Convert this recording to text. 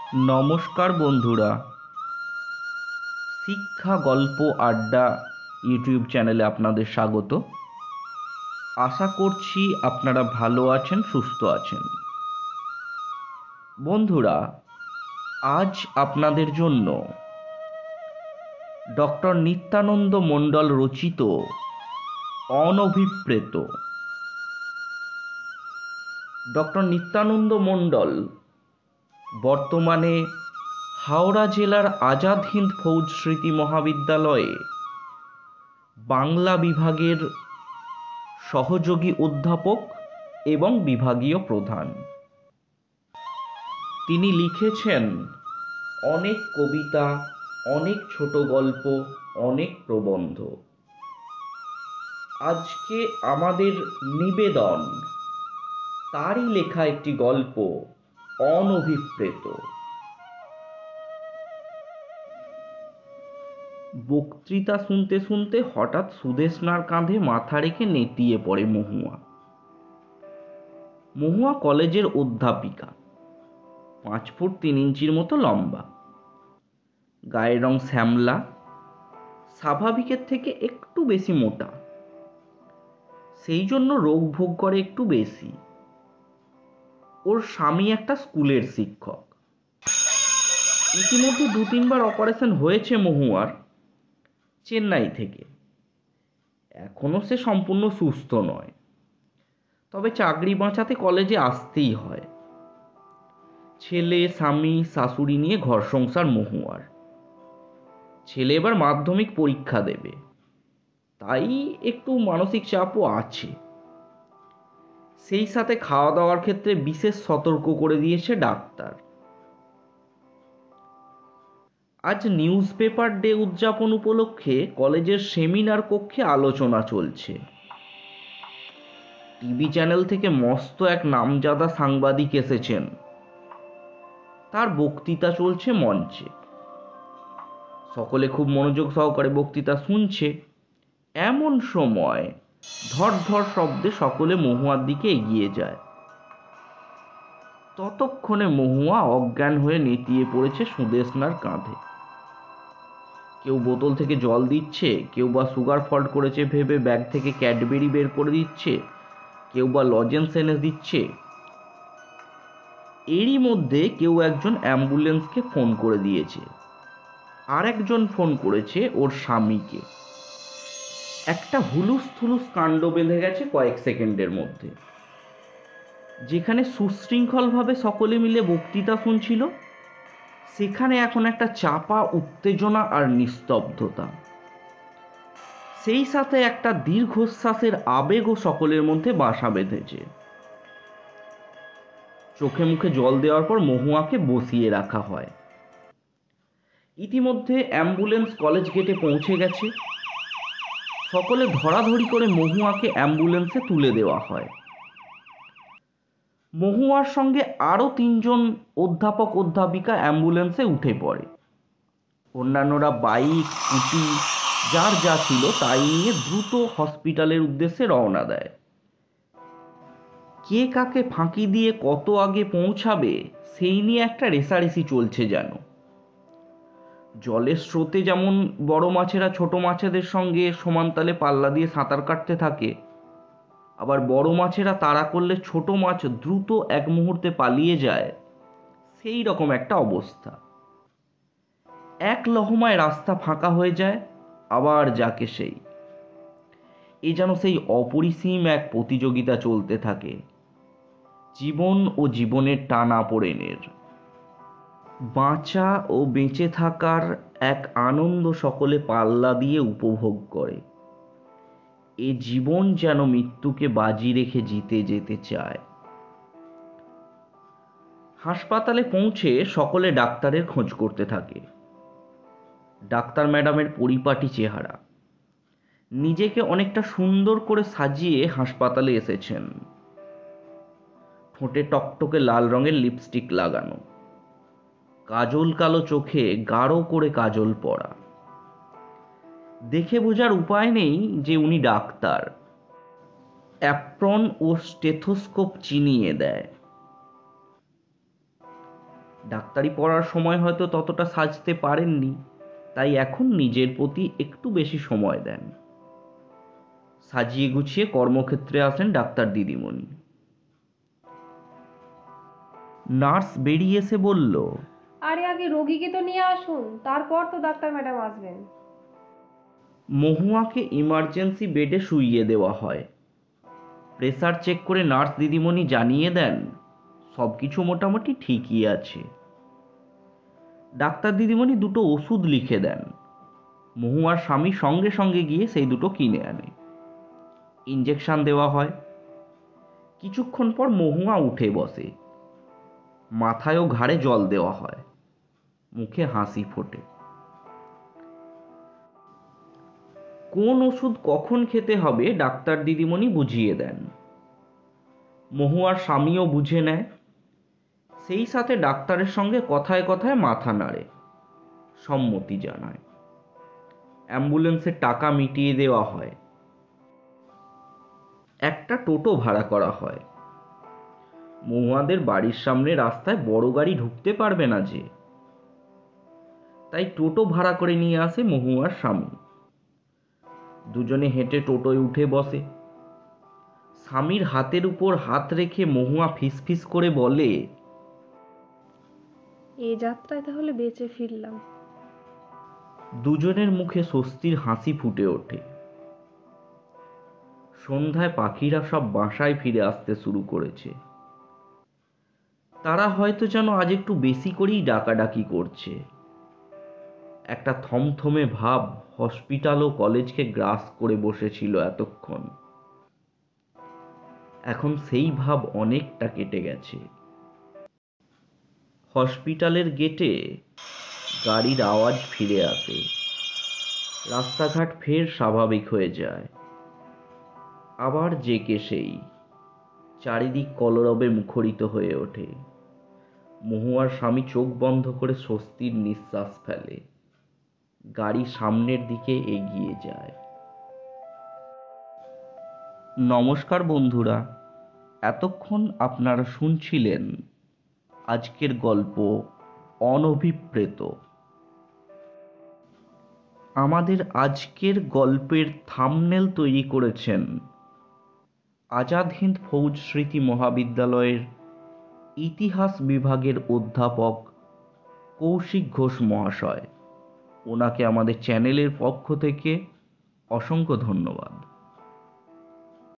নমস্কার বন্ধুরা, শিক্ষা গল্প আড্ডা ইউটিউব চ্যানেলে আপনাদের স্বাগত। আশা করছি আপনারা ভালো আছেন, সুস্থ আছেন। বন্ধুরা, আজ আপনাদের জন্য ডক্টর নিত্যানন্দ মণ্ডল রচিত অনভিপ্রেত। ডক্টর নিত্যানন্দ মণ্ডল বর্তমানে হাওড়া জেলার আজাদ হিন্দ ফৌজ স্মৃতি মহাবিদ্যালয়ে বাংলা বিভাগের সহযোগী অধ্যাপক এবং বিভাগীয় প্রধান। তিনি লিখেছেন অনেক কবিতা, অনেক ছোট গল্প, অনেক প্রবন্ধ। আজকে আমাদের নিবেদন তারই লেখা একটি গল্প, অনভিপ্রেত। বক্তৃতা শুনতে শুনতে হঠাৎ সুদেষ্ণার কাঁধে মাথা রেখে নেতিয়ে পড়ে মহুয়া। মহুয়া কলেজের অধ্যাপিকা, 5 ফুট 3 ইঞ্চির মতো লম্বা, গায়ের রং শ্যামলা, স্বাভাবিকের থেকে একটু বেশি মোটা, সেই জন্য রোগ ভোগ করে একটু বেশি। ওর স্বামী একটা স্কুলের শিক্ষক। ইতিমধ্যে 2-3 বার অপারেশন হয়েছে মহুয়ার, চেন্নাই থেকে। এখনো সে সম্পূর্ণ সুস্থ নয়, তবে চাকরি বাঁচাতে কলেজে আসতেই হয়। ছেলে, স্বামী, শাশুড়ি নিয়ে ঘর সংসার মহুয়ার। ছেলে এবার মাধ্যমিক পরীক্ষা দেবে, তাই একটু মানসিক চাপও আছে। সেই সাথে খাওয়া দাওয়ার ক্ষেত্রে বিশেষ সতর্ক করে দিয়েছে ডাক্তার। আজ নিউজ পেপার ডে উদযাপন উপলক্ষে কলেজের সেমিনার কক্ষে আলোচনা চলছে। টিভি চ্যানেল থেকে মস্ত এক নামজাদা সাংবাদিক এসেছেন, তার বক্তৃতা চলছে মঞ্চে। সকলে খুব মনোযোগ সহকারে বক্তৃতা শুনছে। এমন সময় ধর ধর শব্দে সকলে মহুয়ার দিকে এগিয়ে যায়। ততক্ষণে মহুয়া অজ্ঞান হয়ে নেতিয়ে পড়েছে সুদেষ্ণার কাঁধে। কেউ বোতল থেকে জল দিচ্ছে, কেউ বা সুগার ফল্ট করেছে ভেবে ব্যাগ থেকে ক্যাডবেরি বের করে দিচ্ছে, কেউ বা লজেন্স এনে দিচ্ছে। এরই মধ্যে কেউ একজন অ্যাম্বুলেন্সকে ফোন করে দিয়েছে, আর একজন ফোন করেছে ওর স্বামীকে। একটা হুলুস থুলুস কাণ্ড বেঁধে গেছে কয়েক সেকেন্ডের মধ্যে। যেখানে সুশৃঙ্খলভাবে সকলে মিলে বক্তৃতা শুনছিল, সেখানে এখন একটা চাপা উত্তেজনা আর নিস্তব্ধতা। সেই সাথে একটা দীর্ঘশ্বাসের আবেগও সকলের মধ্যে বাসা বেঁধেছে। চোখে মুখে জল দেওয়ার পর মহুয়াকে বসিয়ে রাখা হয়। ইতিমধ্যে অ্যাম্বুলেন্স কলেজ গেটে পৌঁছে গেছে। সকলে ধরাধরি করে মহুয়াকে অ্যাম্বুলেন্সে তুলে দেওয়া হয়। মহুয়ার সঙ্গে আরও 3 জন অধ্যাপক অধ্যাপিকা অ্যাম্বুলেন্সে উঠে পড়ে। অন্যান্যরা বাইক, স্কুটি, যার যা ছিল তাই নিয়ে দ্রুত হসপিটালের উদ্দেশ্যে রওনা দেয়। কে কাকে ফাঁকি দিয়ে কত আগে পৌঁছাবে সেই নিয়ে একটা রেষারেষি চলছে যেন। জলের স্রোতে যেমন বড় মাছেরা ছোট মাছেদের সঙ্গে সমানতালে পাল্লা দিয়ে সাঁতার কাটতে থাকে, আবার বড় মাছেরা তাড়া করলে ছোট মাছ দ্রুত এক মুহূর্তে পালিয়ে যায়, সেই রকম একটা অবস্থা। এক লহমায় রাস্তা ফাঁকা হয়ে যায়, আবার যাকে সেই। এ যেন সেই অপরিসীম এক প্রতিযোগিতা চলতে থাকে, জীবন ও জীবনের টানাপোড়েনের। বাঁচা ও বেঁচে থাকার এক আনন্দ সকলে পাল্লা দিয়ে উপভোগ করে। এ জীবন যেন মৃত্যুকে বাজি রেখে জিতে যেতে চায়। হাসপাতালে পৌঁছে সকলে ডাক্তারের খোঁজ করতে থাকে। ডাক্তার ম্যাডামের পরিপাটি চেহারা, নিজেকে অনেকটা সুন্দর করে সাজিয়ে হাসপাতালে এসেছেন। ঠোঁটে টকটকে লাল রঙের লিপস্টিক লাগানো, কাজল কালো চোখে গাঢ় করে কাজল পরা। দেখে বোঝার উপায় নেই যে উনি ডাক্তার। অ্যাপ্রন ও স্টেথোস্কোপ চিনিয়ে দেয়। ডাক্তারি পড়ার সময় হয়তো ততটা সাজতে পারেননি, তাই এখন নিজের প্রতি একটু বেশি সময় দেন। সাজিয়ে গুছিয়ে কর্মক্ষেত্রে আসেন ডাক্তার দিদিমণি। নার্স বেরিয়ে এসে বলল, আরে আগে রোগীকে তো নিয়ে আসুন, তারপর তো ডাক্তার ম্যাডাম আসবেন। মহুয়াকে ইমার্জেন্সি বেডে শুইয়ে দেওয়া হয়। প্রেসার চেক করে নার্স দিদিমণি জানিয়ে দেন সবকিছু মোটামুটি ঠিকই আছে। ডাক্তার দিদিমণি দুটো ওষুধ লিখে দেন। মহুয়ার স্বামী সঙ্গে সঙ্গে গিয়ে সেই দুটো কিনে আনে। ইঞ্জেকশন দেওয়া হয়। কিছুক্ষণ পর মহুয়া উঠে বসে। মাথায় ও ঘাড়ে জল দেওয়া হয়। মুখে হাসি ফোটে। কোন ওষুধ কখন খেতে হবে ডাক্তার দিদিমণি বুঝিয়ে দেন। মহুয়ার স্বামীও বুঝে নেয়। সেই সাথে ডাক্তারের সঙ্গে কথায় কথায় মাথা নাড়ে, সম্মতি জানায়। অ্যাম্বুলেন্সের টাকা মিটিয়ে দেওয়া হয়। একটা টোটো ভাড়া করা হয়। মহুয়াদের বাড়ির সামনে রাস্তায় বড় গাড়ি ঢুকতে পারবে না যে, তাই টোটো ভাড়া করে নিয়ে আসে মহুয়ার স্বামী। দুজনে হেঁটে টোটোয় উঠে বসে। স্বামীর হাতের উপর হাত রেখে মহুয়া ফিসফিস করে বলে, এ যাত্রায় তাহলে বেঁচে ফিরলাম। দুজনের মুখে স্বস্তির হাসি ফুটে ওঠে। সন্ধ্যায় পাখিরা সব বাসায় ফিরে আসতে শুরু করেছে। তারা হয়তো যেন আজ একটু বেশি করেই ডাকাডাকি করছে। একটা থমথমে ভাব হসপিটাল ও কলেজকে গ্রাস করে বসেছিল এতক্ষণ। এখন সেই ভাব অনেকটা কেটে গেছে। হসপিটালের গেটে গাড়ির আওয়াজ ফিরে আসে। রাস্তাঘাট ফের স্বাভাবিক হয়ে যায়। আবার জেকে সেই চারিদিক কলরবে মুখরিত হয়ে ওঠে। মহুয়ার স্বামী চোখ বন্ধ করে স্বস্তির নিঃশ্বাস ফেলে। গাড়ি সামনের দিকে এগিয়ে যায়। নমস্কার বন্ধুরা, এতক্ষণ আপনারা শুনছিলেন আজকের গল্প অনভিপ্রেত। আমাদের আজকের গল্পের থাম্বনেল তৈরি করেছেন আজাদ হিন্দ ফৌজ স্মৃতি মহাবিদ্যালয়ের ইতিহাস বিভাগের অধ্যাপক কৌশিক ঘোষ মহাশয়। ওনাকে আমাদের চ্যানেলের পক্ষ থেকে অসংখ্য ধন্যবাদ।